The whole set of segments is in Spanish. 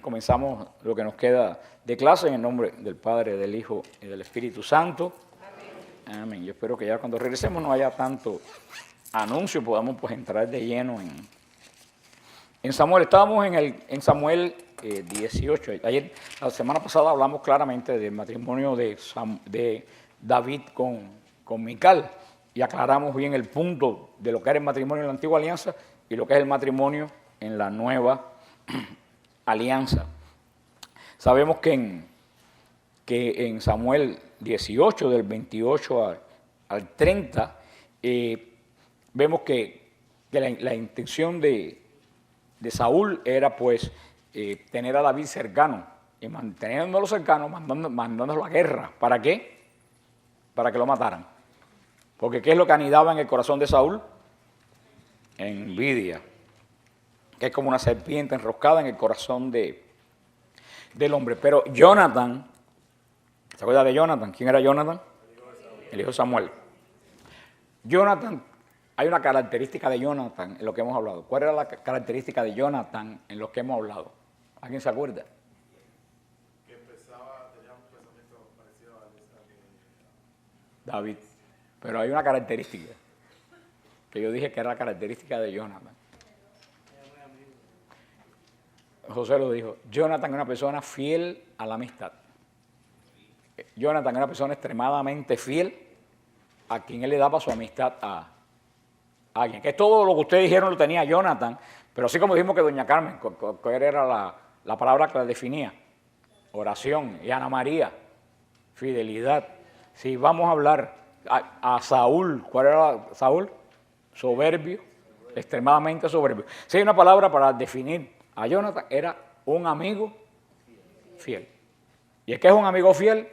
comenzamos lo que nos queda de clase en el nombre del Padre, del Hijo y del Espíritu Santo. Amén. Amén. Yo espero que ya cuando regresemos no haya tanto anuncio, podamos pues entrar de lleno en Samuel. Estábamos en Samuel 18. Ayer, la semana pasada hablamos claramente del matrimonio de David con Mical y aclaramos bien el punto de lo que era el matrimonio en la antigua alianza y lo que es el matrimonio en la nueva alianza. Sabemos que en Samuel 18, del 28 al 30, vemos que la intención de Saúl era pues tener a David cercano, y manteniéndolo cercano, mandándolo a la guerra. ¿Para qué? Para que lo mataran. Porque ¿qué es lo que anidaba en el corazón de Saúl? Envidia, que es como una serpiente enroscada en el corazón del hombre. Pero Jonathan, ¿se acuerda de Jonathan? ¿Quién era Jonathan? El hijo de Samuel. Jonathan, hay una característica de Jonathan en lo que hemos hablado. ¿Cuál era la característica de Jonathan en lo que hemos hablado? ¿Alguien se acuerda? Que tenía un pensamiento parecido al de David. Pero hay una característica que yo dije que era la característica de Jonathan. José lo dijo. Jonathan es una persona fiel a la amistad. Jonathan es una persona extremadamente fiel a quien él le daba su amistad a alguien. Que todo lo que ustedes dijeron lo tenía Jonathan, pero así como dijimos que doña Carmen, ¿cuál era la palabra que la definía? Oración. Y Ana María, fidelidad. Si vamos a hablar a Saúl, ¿cuál era Saúl? Soberbio, extremadamente soberbio. Si hay una palabra para definir a Jonathan, era un amigo fiel. Y es que es un amigo fiel,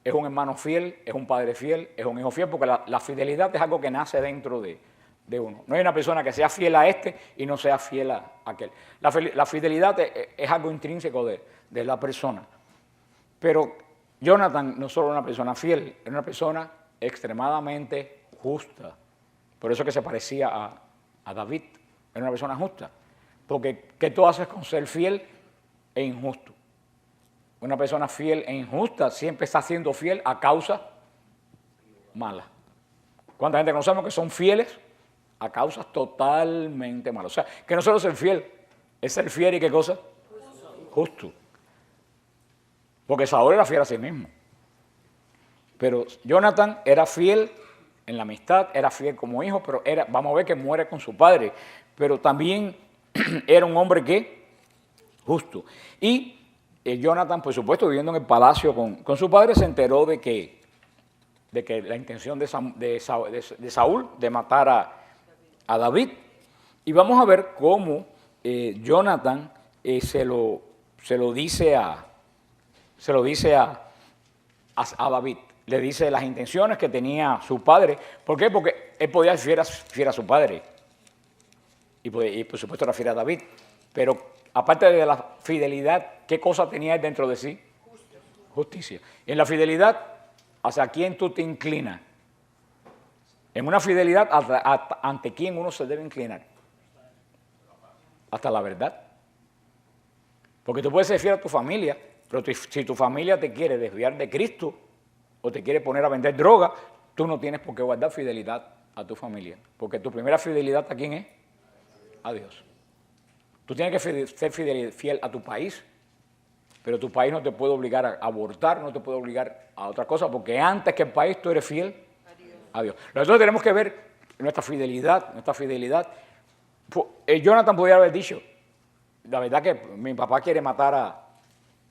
es un hermano fiel, es un padre fiel, es un hijo fiel, porque la fidelidad es algo que nace dentro de uno. No hay una persona que sea fiel a este y no sea fiel a aquel. La fidelidad es algo intrínseco de la persona. Pero Jonathan no solo era una persona fiel, era una persona extremadamente justa. Por eso que se parecía a David. Era una persona justa. Porque ¿qué tú haces con ser fiel e injusto? Una persona fiel e injusta siempre está siendo fiel a causa mala. ¿Cuánta gente conocemos que son fieles a causas totalmente malas? O sea, que no solo ser fiel, es ser fiel y ¿qué cosa? Justo. Porque Saúl era fiel a sí mismo. Pero Jonathan era fiel en la amistad, era fiel como hijo, pero vamos a ver que muere con su padre. Pero también era un hombre que justo. Y Jonathan, por supuesto, viviendo en el palacio con su padre, se enteró de que la intención de Saúl de matar a David. Y vamos a ver cómo Jonathan se lo dice a David. Le dice las intenciones que tenía su padre. ¿Por qué? Porque él podía ser fiel a su padre. Y por supuesto era fiel a David. Pero aparte de la fidelidad, ¿qué cosa tenía él dentro de sí? Justicia. Y en la fidelidad, ¿hacia quién tú te inclinas? En una fidelidad, ¿ante quién uno se debe inclinar? Hasta la verdad. Porque tú puedes ser fiel a tu familia, pero si tu familia te quiere desviar de Cristo o te quiere poner a vender droga, tú no tienes por qué guardar fidelidad a tu familia. Porque tu primera fidelidad, ¿a quién es? A Dios. Tú tienes que ser fiel a tu país, pero tu país no te puede obligar a abortar, no te puede obligar a otra cosa, porque antes que el país tú eres fiel a Dios. Nosotros tenemos que ver nuestra fidelidad. Jonathan podría haber dicho, la verdad que mi papá quiere matar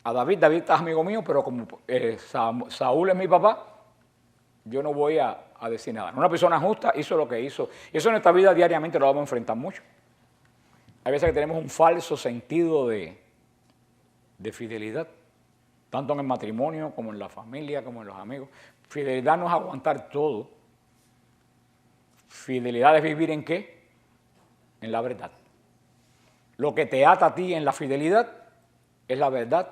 a David, David es amigo mío, pero como Saúl es mi papá, yo no voy a decir nada. Una persona justa hizo lo que hizo. Y eso en nuestra vida diariamente lo vamos a enfrentar mucho. Hay veces que tenemos un falso sentido de fidelidad, tanto en el matrimonio, como en la familia, como en los amigos. Fidelidad no es aguantar todo. Fidelidad es vivir ¿en qué? En la verdad. Lo que te ata a ti en la fidelidad es la verdad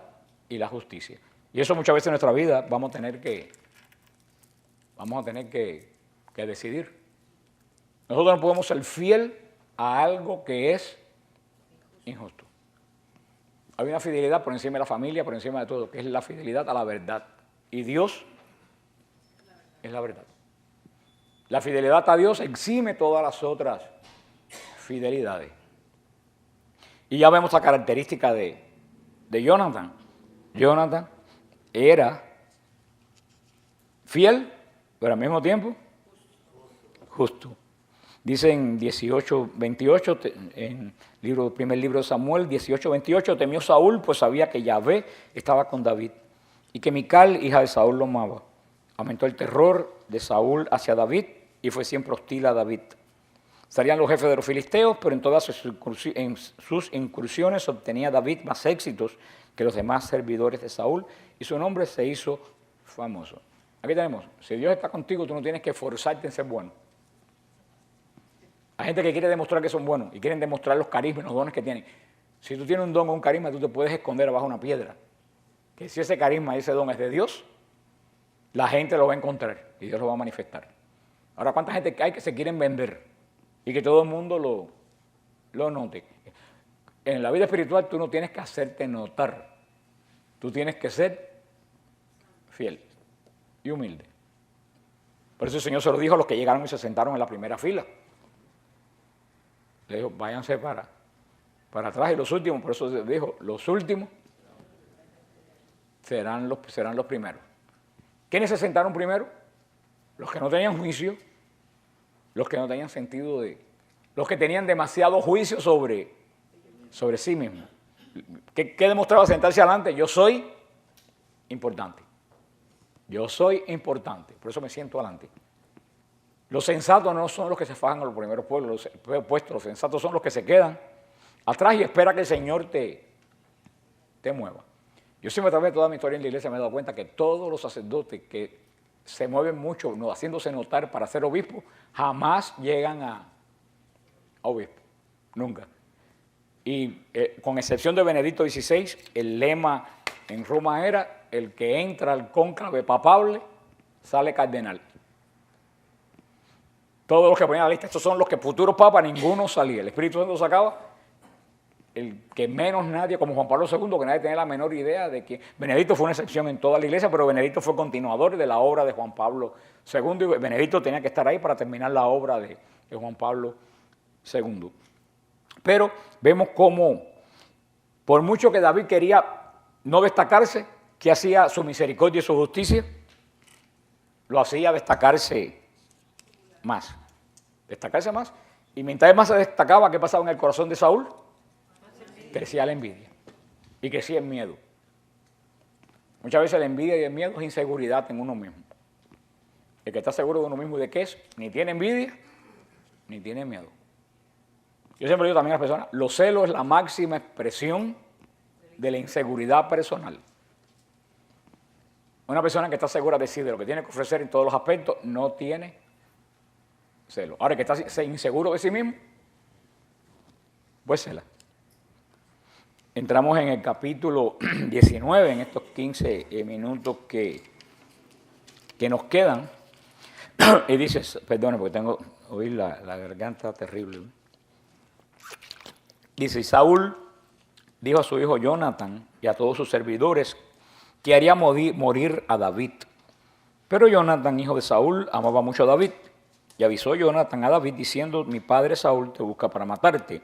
y la justicia. Y eso muchas veces en nuestra vida vamos a tener que decidir. Nosotros no podemos ser fiel a algo que es injusto. Hay una fidelidad por encima de la familia, por encima de todo, que es la fidelidad a la verdad. Y Dios es la verdad. La fidelidad a Dios exime todas las otras fidelidades. Y ya vemos la característica de Jonathan. Jonathan era fiel, pero al mismo tiempo justo. Dice en 18:28, en primer libro de Samuel, 18:28, temió Saúl, pues sabía que Yahvé estaba con David y que Mical, hija de Saúl, lo amaba. Aumentó el terror de Saúl hacia David y fue siempre hostil a David. Salían los jefes de los filisteos, pero en todas sus incursiones obtenía David más éxitos que los demás servidores de Saúl y su nombre se hizo famoso. Aquí tenemos, si Dios está contigo, tú no tienes que forzarte en ser bueno. Hay gente que quiere demostrar que son buenos y quieren demostrar los carismas, los dones que tienen. Si tú tienes un don o un carisma, tú te puedes esconder abajo de una piedra. Que si ese carisma y ese don es de Dios, la gente lo va a encontrar y Dios lo va a manifestar. Ahora, ¿cuánta gente hay que se quieren vender y que todo el mundo lo note? En la vida espiritual tú no tienes que hacerte notar. Tú tienes que ser fiel y humilde. Por eso el Señor se lo dijo a los que llegaron y se sentaron en la primera fila. Le dijo, váyanse para atrás y los últimos, por eso dijo, los últimos serán los primeros. ¿Quiénes se sentaron primero? Los que no tenían juicio, los que no tenían sentido los que tenían demasiado juicio sobre sí mismos. ¿Qué demostraba sentarse adelante? Yo soy importante. Yo soy importante, por eso me siento adelante. Los sensatos no son los que se fajan a los primeros puestos, los sensatos son los que se quedan atrás y espera que el Señor te mueva. Yo siempre a través de toda mi historia en la iglesia me he dado cuenta que todos los sacerdotes que se mueven mucho haciéndose notar para ser obispo, jamás llegan a obispo, nunca. Y con excepción de Benedicto XVI, el lema en Roma era, el que entra al cónclave papable sale cardenal. Todos los que ponían la lista, estos son los que futuros papas, ninguno salía. El Espíritu Santo sacaba el que menos nadie, como Juan Pablo II, que nadie tenía la menor idea de que Benedicto fue una excepción en toda la iglesia, pero Benedicto fue continuador de la obra de Juan Pablo II y Benedicto tenía que estar ahí para terminar la obra de Juan Pablo II. Pero vemos cómo, por mucho que David quería no destacarse, ¿qué hacía su misericordia y su justicia? Lo hacía destacarse más. Destacarse más. Y mientras más se destacaba, ¿qué pasaba en el corazón de Saúl? Crecía la envidia y crecía el miedo. Muchas veces la envidia y el miedo es inseguridad en uno mismo. El que está seguro de uno mismo y de qué es, ni tiene envidia, ni tiene miedo. Yo siempre digo también a las personas, los celos es la máxima expresión de la inseguridad personal. Una persona que está segura de sí, de lo que tiene que ofrecer en todos los aspectos, no tiene celo. Ahora, el que está inseguro de sí mismo, pues cela. Entramos en el capítulo 19, en estos 15 minutos que nos quedan. Y dice, perdone, porque tengo oír la garganta terrible. Dice, Saúl dijo a su hijo Jonathan y a todos sus servidores que haría morir a David. Pero Jonathan, hijo de Saúl, amaba mucho a David. Y avisó Jonathan a David diciendo, mi padre Saúl te busca para matarte.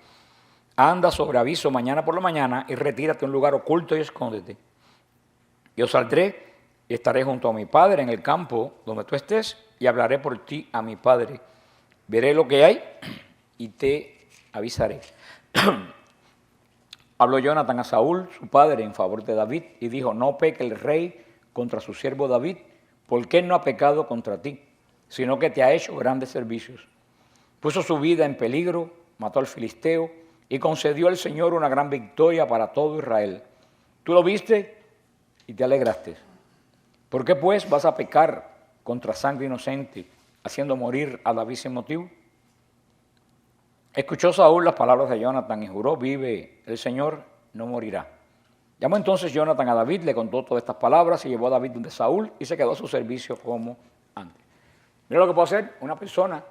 Anda sobre aviso mañana por la mañana y retírate a un lugar oculto y escóndete. Yo saldré y estaré junto a mi padre en el campo donde tú estés y hablaré por ti a mi padre. Veré lo que hay y te avisaré. Habló Jonathan a Saúl, su padre, en favor de David y dijo, no peque el rey contra su siervo David, porque él no ha pecado contra ti, sino que te ha hecho grandes servicios. Puso su vida en peligro, mató al filisteo y concedió al Señor una gran victoria para todo Israel. Tú lo viste y te alegraste. ¿Por qué pues vas a pecar contra sangre inocente, haciendo morir a David sin motivo? Escuchó Saúl las palabras de Jonathan y juró, vive el Señor, no morirá. Llamó entonces Jonathan a David, le contó todas estas palabras y llevó a David donde Saúl y se quedó a su servicio como antes. Mira lo que puede hacer una persona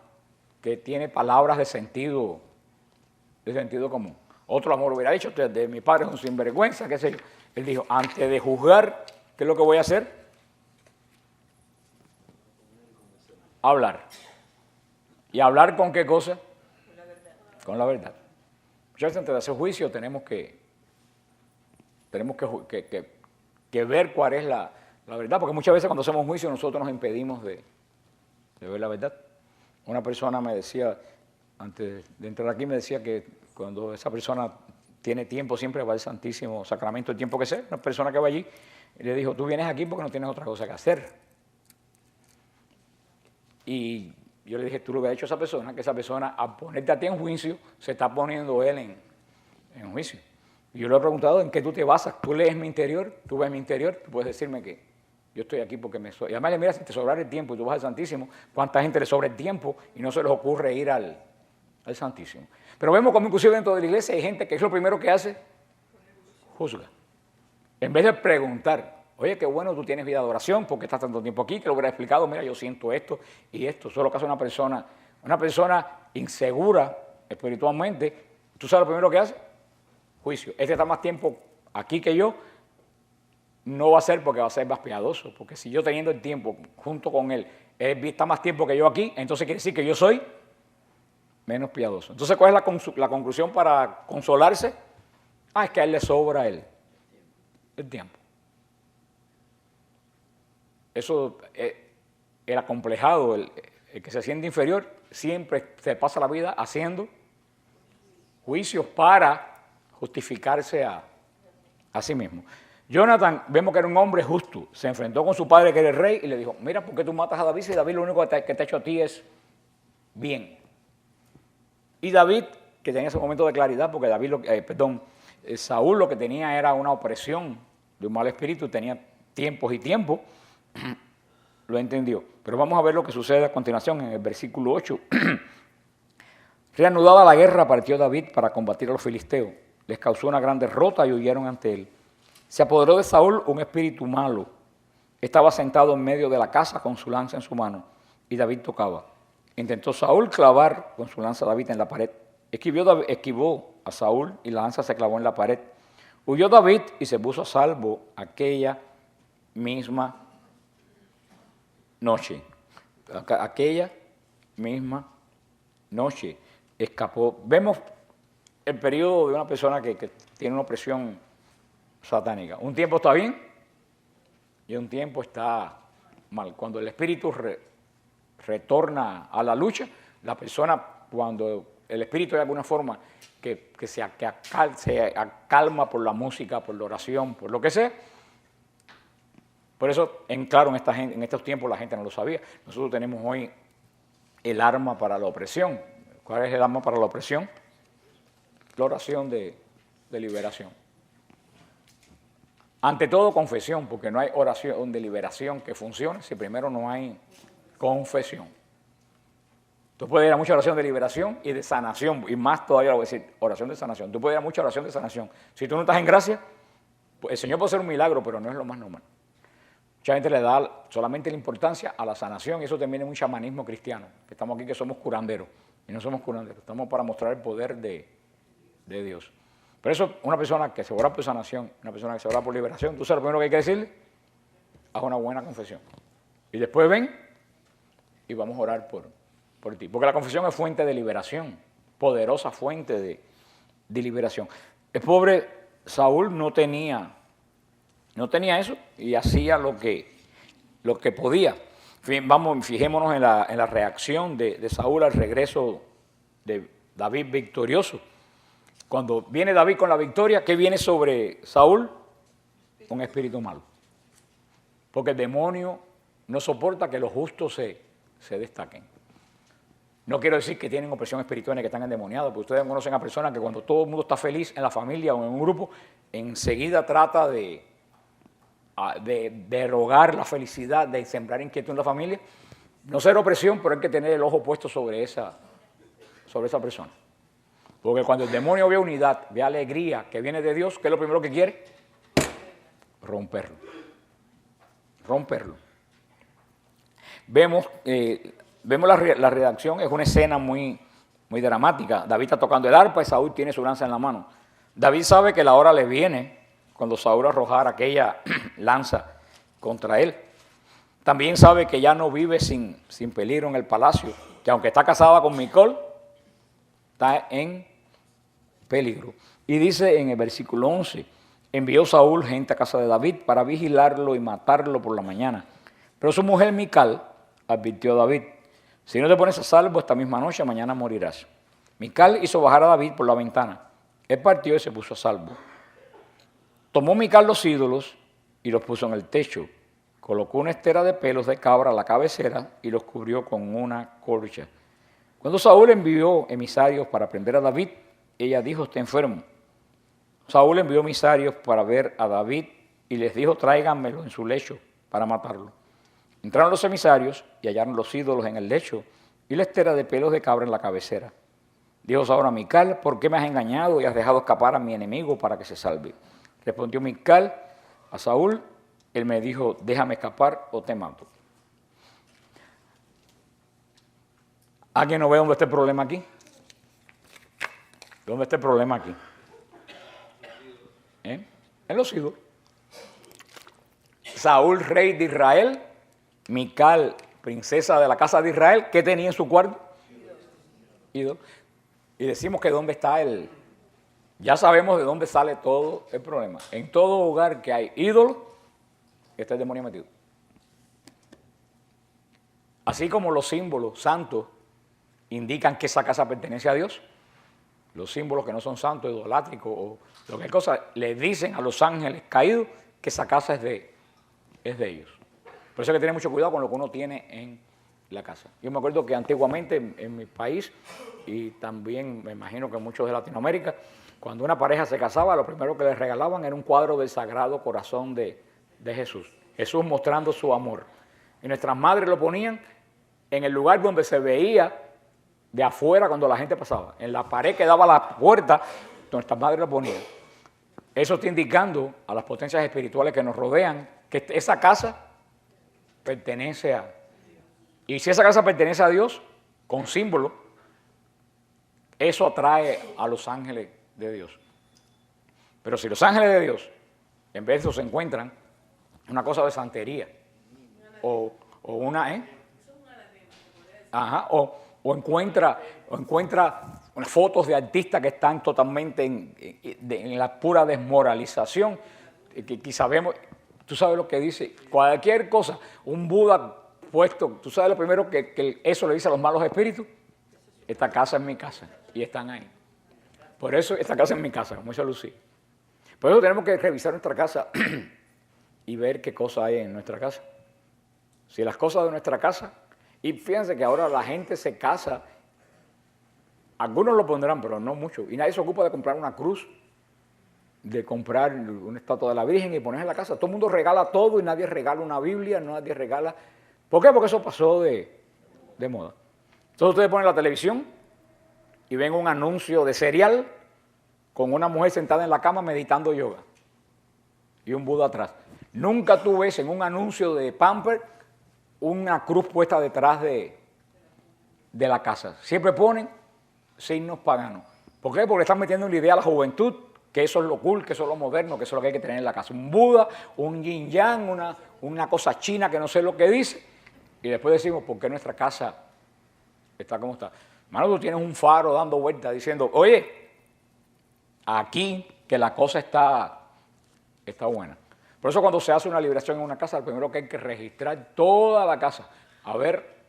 que tiene palabras de sentido común. Otro amor hubiera dicho, de mi padre es un sinvergüenza, qué sé yo. Él dijo, antes de juzgar, ¿qué es lo que voy a hacer? Hablar. ¿Y hablar con qué cosa? Con la verdad. Con la verdad. Muchas veces antes de hacer juicio tenemos que ver cuál es la verdad, porque muchas veces cuando hacemos juicio nosotros nos impedimos de ver la verdad. Una persona me decía, antes de entrar aquí, me decía que cuando esa persona tiene tiempo siempre va al Santísimo Sacramento el tiempo que sea, una persona que va allí, y le dijo, tú vienes aquí porque no tienes otra cosa que hacer. Y yo le dije, tú lo que ha hecho esa persona, que esa persona al ponerte a ti en juicio, se está poniendo él en juicio. Y yo le he preguntado, ¿en qué tú te basas? ¿Tú lees mi interior? ¿Tú ves mi interior? Tú puedes decirme que yo estoy aquí porque me soy. Y además, mira, si te sobrara el tiempo y tú vas al Santísimo, ¿cuánta gente le sobra el tiempo y no se les ocurre ir al Santísimo? Pero vemos como inclusive dentro de la iglesia hay gente que es lo primero que hace, juzga. En vez de preguntar, oye, qué bueno, tú tienes vida de oración, ¿por qué estás tanto tiempo aquí? Que lo hubiera explicado, mira, yo siento esto y esto. Eso es lo que hace una persona insegura espiritualmente. ¿Tú sabes lo primero que hace? Juicio. Este está más tiempo aquí que yo, no va a ser porque va a ser más piadoso, porque si yo teniendo el tiempo junto con él está más tiempo que yo aquí, entonces quiere decir que yo soy menos piadoso. Entonces, ¿cuál es la conclusión para consolarse? Es que a él le sobra el tiempo. Eso, el acomplejado, el que se siente inferior, siempre se pasa la vida haciendo juicios para justificarse a sí mismo. Jonathan, vemos que era un hombre justo, se enfrentó con su padre que era el rey y le dijo, mira, ¿por qué tú matas a David si David lo único que te ha hecho a ti es bien? Y David, que tenía ese momento de claridad, porque Saúl lo que tenía era una opresión de un mal espíritu, tenía tiempos y tiempos, lo entendió. Pero vamos a ver lo que sucede a continuación en el versículo 8. Reanudada la guerra, partió David para combatir a los filisteos. Les causó una gran derrota y huyeron ante él. Se apoderó de Saúl un espíritu malo. Estaba sentado en medio de la casa con su lanza en su mano y David tocaba. Intentó Saúl clavar con su lanza a David en la pared. Esquivó a Saúl y la lanza se clavó en la pared. Huyó David y se puso a salvo aquella misma noche. Aquella misma noche escapó. Vemos el periodo de una persona que tiene una opresión satánica. Un tiempo está bien y un tiempo está mal. Cuando el espíritu retorna a la lucha, la persona, cuando el espíritu de alguna forma que se acalma por la música, por la oración, por lo que sea. Por eso, claro, en estos tiempos la gente no lo sabía. Nosotros tenemos hoy el arma para la opresión. ¿Cuál es el arma para la opresión? La oración de liberación. Ante todo, confesión, porque no hay oración de liberación que funcione si primero no hay confesión. Tú puedes ir a mucha oración de liberación y de sanación, y más todavía lo voy a decir, oración de sanación. Tú puedes ir a mucha oración de sanación. Si tú no estás en gracia, pues el Señor puede hacer un milagro, pero no es lo más normal. Mucha gente le da solamente la importancia a la sanación y eso también es un chamanismo cristiano. Estamos aquí que somos curanderos y no somos curanderos, estamos para mostrar el poder de Dios. Por eso una persona que se ora por sanación, una persona que se ora por liberación, tú sabes lo primero que hay que decirle, haz una buena confesión. Y después ven y vamos a orar por ti. Porque la confesión es fuente de liberación, poderosa fuente de liberación. El pobre Saúl no tenía eso y hacía lo que podía. Fijémonos en la reacción de Saúl al regreso de David victorioso. Cuando viene David con la victoria, ¿qué viene sobre Saúl? Un espíritu malo. Porque el demonio no soporta que los justos se destaquen. No quiero decir que tienen opresión espiritual ni que están endemoniados, porque ustedes conocen a personas que cuando todo el mundo está feliz en la familia o en un grupo, enseguida trata de rogar la felicidad, de sembrar inquietud en la familia. No ser opresión, pero hay que tener el ojo puesto sobre esa persona. Porque cuando el demonio ve unidad, ve alegría que viene de Dios, ¿qué es lo primero que quiere? Romperlo. Vemos la redacción, es una escena muy, muy dramática. David está tocando el arpa y Saúl tiene su lanza en la mano. David sabe que la hora le viene cuando Saúl arrojara aquella lanza contra él. También sabe que ya no vive sin peligro en el palacio, que aunque está casada con Micol, está en peligro. Y dice en el versículo 11, envió Saúl gente a casa de David para vigilarlo y matarlo por la mañana. Pero su mujer Mical advirtió a David, si no te pones a salvo esta misma noche, mañana morirás. Mical hizo bajar a David por la ventana. Él partió y se puso a salvo. Tomó Mical los ídolos y los puso en el techo. Colocó una estera de pelos de cabra a la cabecera y los cubrió con una corcha. Cuando Saúl envió emisarios para prender a David, ella dijo, está enfermo. Saúl envió emisarios para ver a David y les dijo, tráiganmelo en su lecho para matarlo. Entraron los emisarios y hallaron los ídolos en el lecho y la estera de pelos de cabra en la cabecera. Dijo Saúl a Mical, ¿por qué me has engañado y has dejado escapar a mi enemigo para que se salve? Respondió Mical a Saúl, él me dijo, déjame escapar o te mato. ¿Alguien no ve dónde está el problema aquí? ¿Dónde está el problema aquí? En los ídolos. Saúl, rey de Israel, Mical, princesa de la casa de Israel, ¿qué tenía en su cuarto? Ídolo. Y decimos que dónde está el... Ya sabemos de dónde sale todo el problema. En todo hogar que hay ídolo, está el demonio metido. Así como los símbolos santos indican que esa casa pertenece a Dios, los símbolos que no son santos, idolátricos o lo que cosa, le dicen a los ángeles caídos que esa casa es de ellos. Por eso hay que tener mucho cuidado con lo que uno tiene en la casa. Yo me acuerdo que antiguamente en mi país, y también me imagino que en muchos de Latinoamérica, cuando una pareja se casaba, lo primero que les regalaban era un cuadro del Sagrado Corazón de Jesús. Jesús mostrando su amor. Y nuestras madres lo ponían en el lugar donde se veía de afuera cuando la gente pasaba. En la pared que daba a la puerta, nuestras madres lo ponían. Eso está indicando a las potencias espirituales que nos rodean que esa casa pertenece a... Y si esa casa pertenece a Dios, con símbolo, eso atrae a los ángeles de Dios. Pero si los ángeles de Dios, en vez de eso, se encuentran una cosa de santería, o una, o encuentra unas fotos de artistas que están totalmente en la pura desmoralización, que sabemos, tú sabes lo que dice, cualquier cosa, un Buda puesto, tú sabes lo primero que eso le dice a los malos espíritus, esta casa es mi casa, y están ahí. Por eso esta casa es mi casa, como dice Lucía. Por eso tenemos que revisar nuestra casa y ver qué cosa hay en nuestra casa. Si las cosas de nuestra casa, y fíjense que ahora la gente se casa, algunos lo pondrán, pero no mucho, y nadie se ocupa de comprar una cruz, de comprar una estatua de la Virgen y ponerla en la casa. Todo el mundo regala todo y nadie regala una Biblia, nadie regala... ¿Por qué? Porque eso pasó de moda. Entonces ustedes ponen la televisión y ven un anuncio de cereal con una mujer sentada en la cama meditando yoga y un Buda atrás. Nunca tú ves en un anuncio de Pampers una cruz puesta detrás de la casa. Siempre ponen signos paganos. ¿Por qué? Porque están metiendo en la idea a la juventud que eso es lo cool, que eso es lo moderno, que eso es lo que hay que tener en la casa. Un Buda, un yin yang, una cosa china que no sé lo que dice. Y después decimos, ¿por qué nuestra casa está como está? Hermano, tú tienes un faro dando vueltas diciendo, oye, aquí que la cosa está buena. Por eso cuando se hace una liberación en una casa, lo primero que hay que registrar toda la casa, a ver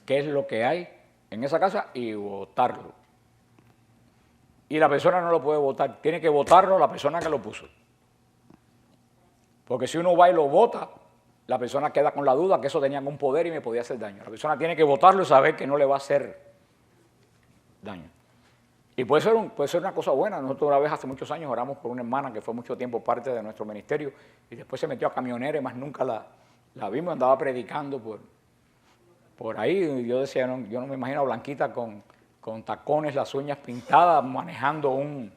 qué es lo que hay en esa casa y votarlo. Y la persona no lo puede votar, tiene que votarlo la persona que lo puso. Porque si uno va y lo vota, la persona queda con la duda que eso tenía algún poder y me podía hacer daño. La persona tiene que votarlo y saber que no le va a hacer daño. Y puede ser una cosa buena. Nosotros una vez hace muchos años oramos por una hermana que fue mucho tiempo parte de nuestro ministerio y después se metió a camionera y más nunca la vimos, andaba predicando por ahí. Y yo decía, yo no me imagino a Blanquita con tacones, las uñas pintadas, manejando un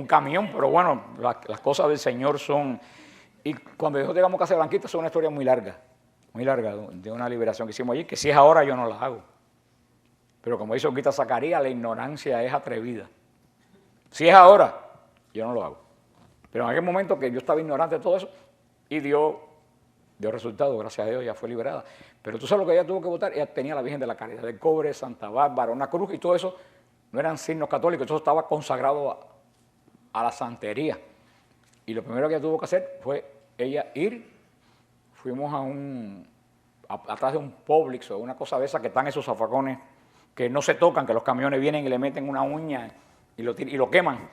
camión, pero bueno, las cosas del Señor son... Y cuando nosotros llegamos a casa de Blanquita, es una historia muy larga, de una liberación que hicimos allí, que si es ahora yo no la hago. Pero como dice Olguita Zacarías, la ignorancia es atrevida. Si es ahora, yo no lo hago. Pero en aquel momento que yo estaba ignorante de todo eso y dio resultado, gracias a Dios, ya fue liberada. Pero tú sabes lo que ella tuvo que votar, ella tenía la Virgen de la Caridad del Cobre, Santa Bárbara, una cruz y todo eso no eran signos católicos, todo estaba consagrado a la santería. Y lo primero que ella tuvo que hacer fue ella ir, fuimos atrás de un Publix o una cosa de esa que están esos zafacones que no se tocan, que los camiones vienen y le meten una uña y lo queman.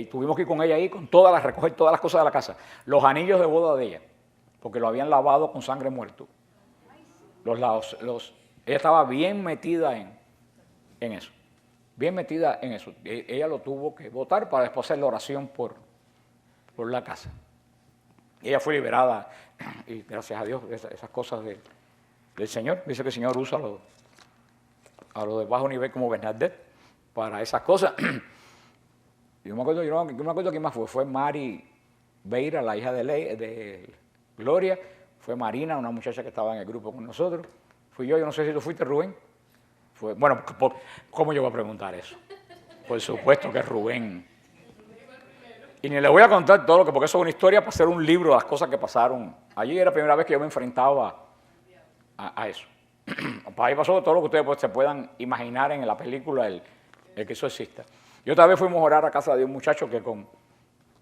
Tuvimos que ir con ella ahí, recoger todas las cosas de la casa. Los anillos de boda de ella, porque lo habían lavado con sangre muerto. Ella estaba bien metida en eso. Bien metida en eso. Ella lo tuvo que votar para después hacer la oración por la casa. Ella fue liberada y gracias a Dios esas cosas del Señor. Dice que el Señor usa a los de bajo nivel como Bernadette para esas cosas. Yo me acuerdo quién más fue Mari Beira, la hija de Gloria, fue Marina, una muchacha que estaba en el grupo con nosotros, fui yo no sé si tú fuiste, Rubén. Bueno, ¿cómo yo voy a preguntar eso? Por supuesto que es Rubén. Y ni le voy a contar todo porque eso es una historia para hacer un libro de las cosas que pasaron. Allí era la primera vez que yo me enfrentaba a eso. Para ahí pasó todo lo que ustedes se puedan imaginar en la película, el que eso exista. Y otra vez fuimos a orar a casa de un muchacho que con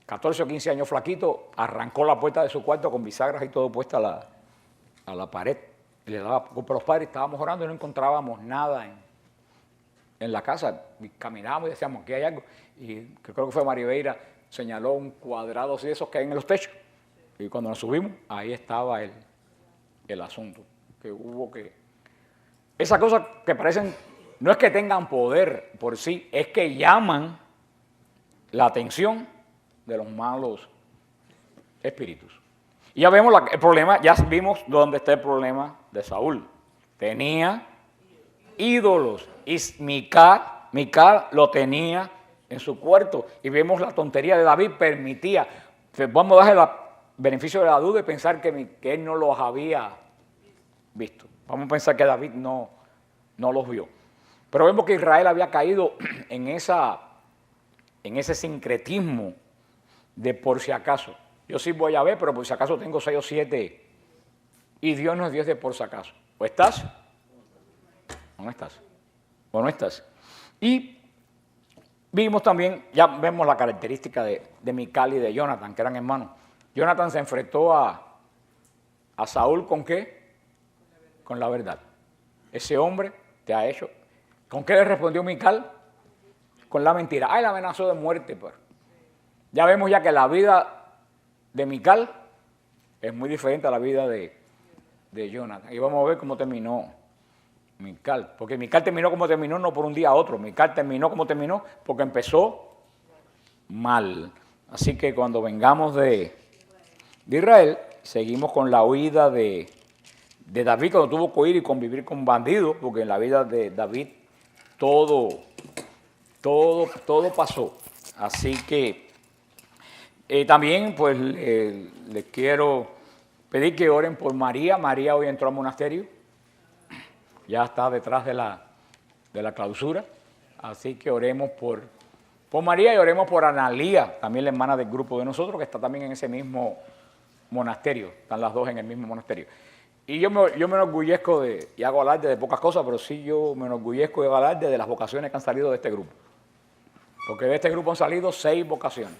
14 o 15 años flaquito arrancó la puerta de su cuarto con bisagras y todo puesta a la pared. Y le daba por los padres, estábamos orando y no encontrábamos nada en la casa. Y caminábamos y decíamos, aquí hay algo. Y creo que fue Maribeira, señaló un cuadrado así de esos que hay en los techos. Y cuando nos subimos, ahí estaba el asunto. Que hubo que... Esas cosas que parecen, no es que tengan poder por sí, es que llaman la atención de los malos espíritus. Y ya vemos el problema, ya vimos dónde está el problema de Saúl. Tenía ídolos y Mical lo tenía en su cuarto. Y vemos la tontería de David, permitía. Vamos a darle el beneficio de la duda y pensar que él no los había visto. Vamos a pensar que David no los vio. Pero vemos que Israel había caído en ese sincretismo de por si acaso. Yo sí voy a ver, pero por si acaso tengo 6 o 7. Y Dios no es Dios de por si acaso. ¿O estás? ¿O no estás? ¿O no estás? Y vimos también, ya vemos la característica de Mical y de Jonathan, que eran hermanos. Jonathan se enfrentó a Saúl ¿con qué? Con la verdad. Ese hombre te ha hecho. ¿Con qué le respondió Mical? Con la mentira. Ay, la amenazó de muerte. Pues. Ya vemos ya que la vida de Mical es muy diferente a la vida de Jonathan. Y vamos a ver cómo terminó Mical. Porque Mical terminó como terminó, no por un día a otro. Mical terminó como terminó porque empezó mal. Así que cuando vengamos de Israel, seguimos con la huida de David, cuando tuvo que huir y convivir con bandidos, porque en la vida de David todo pasó. Así que también pues les quiero pedir que oren por María. María hoy entró al monasterio, ya está detrás de la clausura. Así que oremos por María y oremos por Analía, también la hermana del grupo de nosotros, que está también en ese mismo monasterio. Están las dos en el mismo monasterio. Y yo me enorgullezco y hago alarde de pocas cosas, pero sí yo me enorgullezco y hago alarde de las vocaciones que han salido de este grupo. Porque de este grupo han salido 6 vocaciones.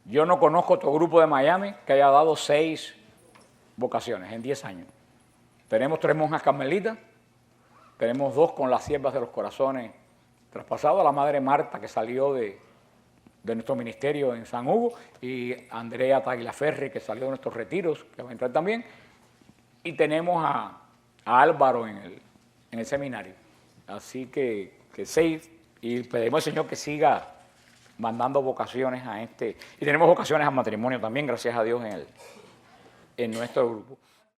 Yo no conozco otro grupo de Miami que haya dado 6 vocaciones en 10 años. Tenemos 3 monjas carmelitas, tenemos 2 con las siervas de los corazones traspasados, la madre Marta que salió de nuestro ministerio en San Hugo y Andrea Tagliaferri que salió de nuestros retiros, que va a entrar también. Y tenemos a Álvaro en el seminario. Así que 6, y pedimos al Señor que siga mandando vocaciones a este. Y tenemos vocaciones al matrimonio también, gracias a Dios, en nuestro grupo.